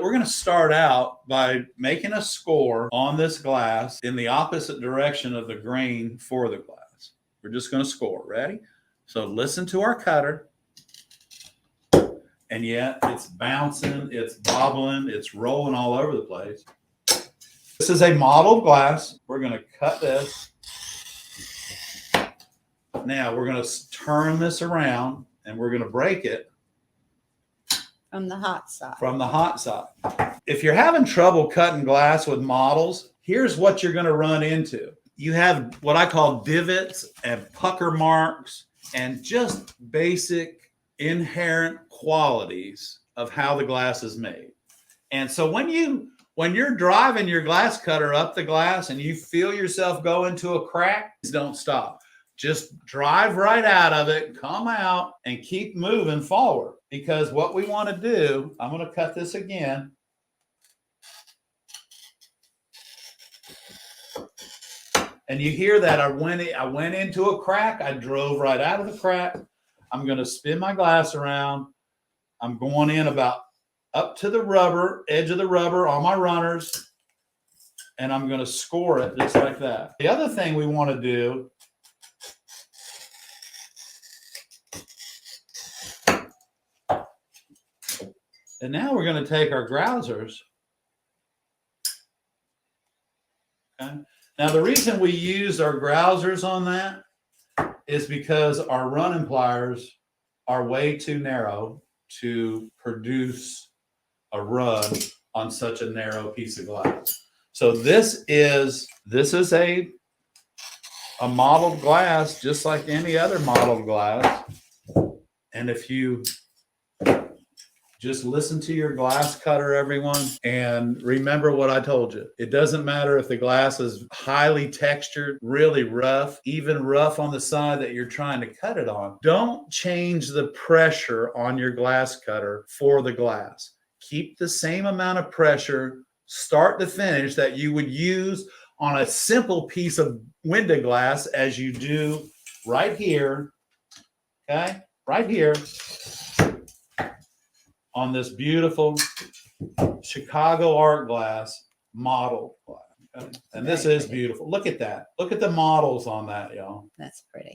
We're going to start out by making a score on this glass in the opposite direction of the grain for the glass. We're just going to score. Ready? So listen to our cutter. And yet it's bouncing, it's bobbling, it's rolling all over the place. This is a mottled glass. We're going to cut this. Now we're going to turn this around and we're going to break it. From the hot side. From the hot side. If you're having trouble cutting glass with mottles, here's what you're going to run into. You have what I call divots and pucker marks and just basic inherent qualities of how the glass is made. And so when you're driving your glass cutter up the glass and you feel yourself go into a crack, don't stop. Just drive right out of it, come out, and keep moving forward. Because what we want to do, I'm going to cut this again. And you hear that I went into a crack. I drove right out of the crack. I'm going to spin my glass around. I'm going in about up to the rubber, edge of the rubber on my runners. And I'm going to score it just like that. The other thing we want to do and now we're going to take our grousers. Okay. Now, the reason we use our grousers on that is because our running pliers are way too narrow to produce a run on such a narrow piece of glass. So this is a mottled glass, just like any other mottled glass. And if you just listen to your glass cutter, everyone, and remember what I told you. It doesn't matter if the glass is highly textured, really rough, even rough on the side that you're trying to cut it on. Don't change the pressure on your glass cutter for the glass. Keep the same amount of pressure, start to finish, that you would use on a simple piece of window glass as you do right here, okay? Right here. On this beautiful Chicago art glass model glass. Okay? And this is beautiful. Look at that. Look at the models on that, y'all. That's pretty.